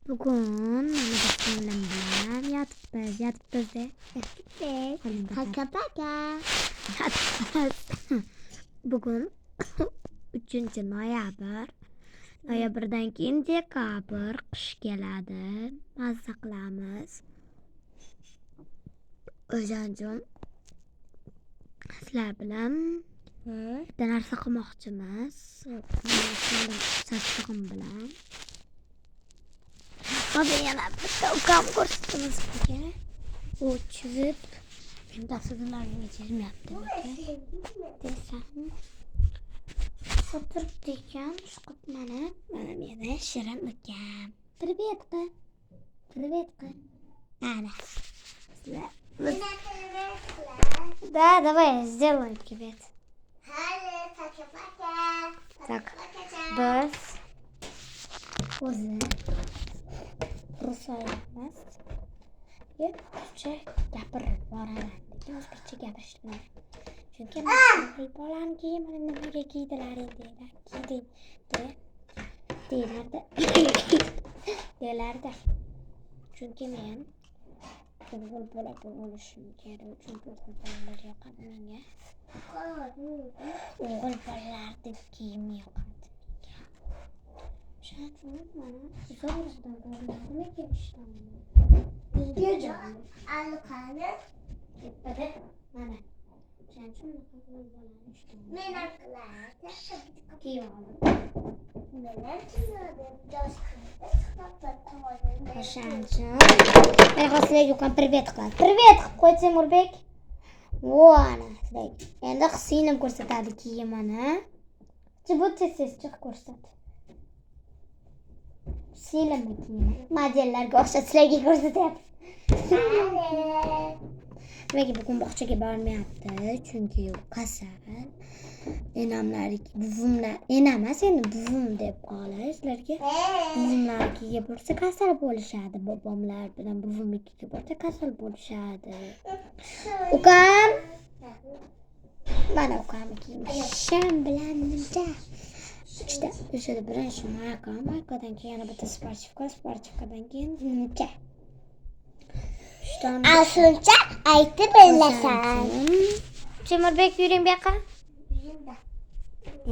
Bugun mana biz singlim bilan yotibmiz de. Paka. Bugun 3 noyabr. Noyabrdan keyin dekabr, qish keladi. Mazza qilamiz. O'shaning uchun sizlar bilan bitta narsa qilmoqchimiz. Sassig'im bilan. Hozir yana bitta ukam ko'rsatamiz sizga. U chizib dasturlarga chizmayapti. Desam o'tiribdi ekan, mana meni Shirin ukam. Привет qil. Ana. Да, давай сделаем привет. Так, biz o'zi rusayamiz. Ruscha gapirib boraman. Lekin o'zbekcha gapirishni bilmayman. Chunki men bolani kiyimini nimaga kiydilaring deylardi. Chunki men o'g'il bola bo'lishim kerak. Chunki o'g'il bolalar yoqadi menga. O'g'il bolalarning kiyimi yoqadi menga. Shuning uchun mana zo'rdan ko'rinadimi kelishdan. Nega alqani tepada mana. Shuning uchun o'g'il bolani ishdan. Men aqllarda kiyim Ben sizlarga ukam привет qiladi. Привет qilib qo'y Temurbek. Vo'ana sizlarga. Endi singlim ko'rsatadi kiyimini. Bu tez chiq ko'rsat. Singlimni kiyimi. Modellarga o'xshab sizlarga ko'rsatyapti. Demak, bugun bog'chaga bormayapti, chunki u kasal. Enamlarniki, buvimlar, enamas endi buvim deb qolay sizlarga. Buvimlarnikiga borsa kasal bo'lishadi, bobomlar bilan buvimnikiga borsa kasal bo'lishadi. Ukam. Mana ukamniki. Sham bilan nimcha. O'shada birinchi markadan keyin yana bitta sportivkadan keyin nimcha. Aslında aytib bilasan. Temurbek yuring bu yoqqa.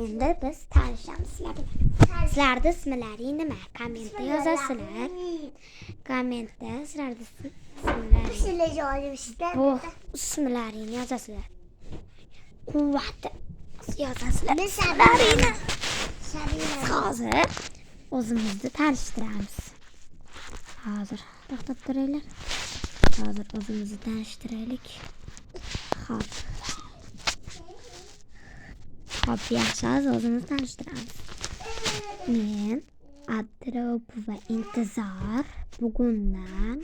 Endi biz tanishamiz sizlar bilan. Sizlarning ismlaringiz nima? Kommentda yozasizlar. Kommentda sizlarning ismlaringiz. Bu ismlaringizni yozasizlar. Quvvat yozasizlar. Ismlaringizni. Hozir o'zimizni tanishtiramiz. Hozir to'xtab turinglar. Hozir o'zimizni tanishtiraylik. Xo'p, yaxshi, o'zimizni tanishtiramiz. Men Abduropova Intizor. Bugundan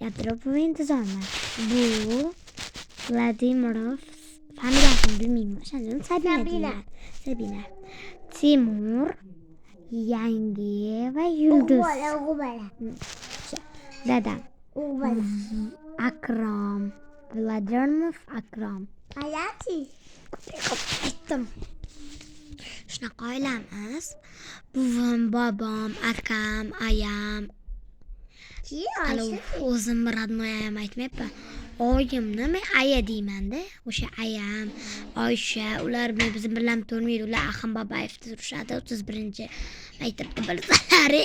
Abduropova Intizorman. Bu Vladimirov familiyasini bilmayman. O'shaning Sabina. Timur, Yangiyeva Yulduz. Dadam. Akrom. Vladimirov Akrom. Hayati. Aytdim. Shunaqa oilamiz. Buvim, bobom, akam, ayam. O'zim родной ayam aytmayapman. Oyimni men aya deyman-da. O'sha ayam, Oysha, ular bizni bilan turmaydi. Ular Ahim Babayevda turishadi. 31-maktabda bilsalari.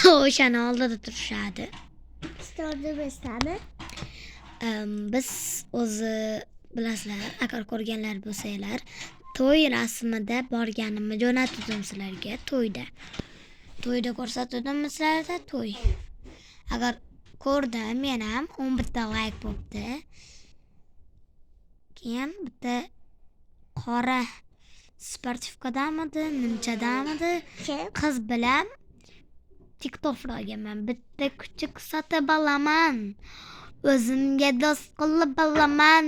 O'shani oldida turishadi. Biz o'zi bilasizlar, agar ko'rganlar bo'lsanglar, to'y rasmida borganimni jo'natdim sizlarga to'yda ko'rsatdim sizlarga to'y. Agar ko'rdim, men ham 11 ta like bo'pti. Keyin bitta qora sportivkadamidi, nimchadamidi qiz bilan TikTok'daman. Bitta kuchuk sotib olaman. O'zimga do'st qilib olaman.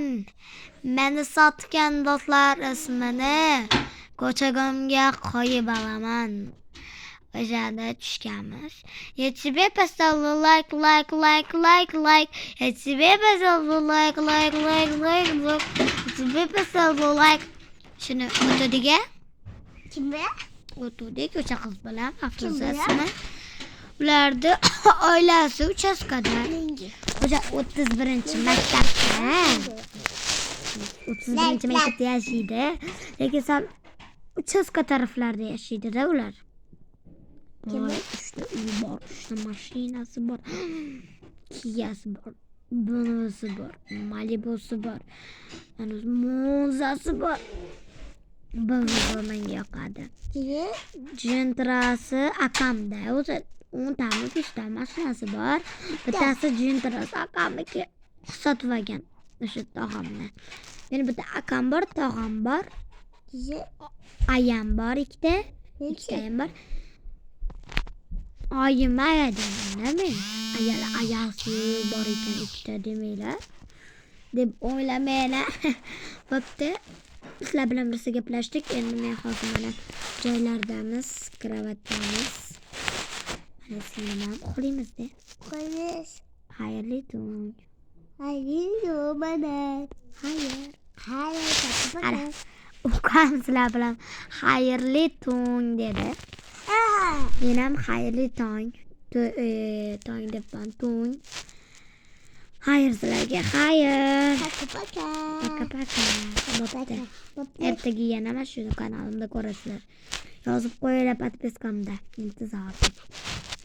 Meni sotgan do'stlar ismini ko'chagimga qo'yib olaman. O'shada tushganmiz. Тебе поставлю like. Тебе поставлю like. Тебе поставлю like. Shuni o'tadiga Kimga? o'tuvdik o'sha qiz bilan Afruzasini. Ularni oilasi uchastkada. O'sha 31-maktabda. 31-maktabda yashaydi. Lekin sal uchastka taraflarda yashaydi-da ular. Uchta uyi bor, uchta mashinasi bor. Kiyasi bor, Bonosi bor, Malibusi bor. Monzasi bor. Bor menga yoqadi. Jentrasi akamda. O'zi 10 tami 5 ta mashinasi bor. Bittasi jentrasi akamniki sotib olgan o'sha tog'amni. Meni bitta akam bor, tog'am bor. Ayam bor ikkita. Ikkita ayam bor. Oyim aya deymanda men. Ayasi bor ekan ikkita demanglar. Deb o'ylamaylar. Bo'pti. Sizlar bilan birga gaplashdik. Endi men hozir mana joylardamiz, kravatdamiz. Mana sizlar uxlaymiz-da. Qo'ymiz. Xayrli tong. Ana, ukam sizlar bilan xayrli tong dedi. Men ham xayrli tong. Tong debman, tong. Xayr sizlarga, xayr. Paka. Ertaga yana mana shu kanalimda ko'rasizlar. Yozib qo'yinglar podpiskamda. Intizor.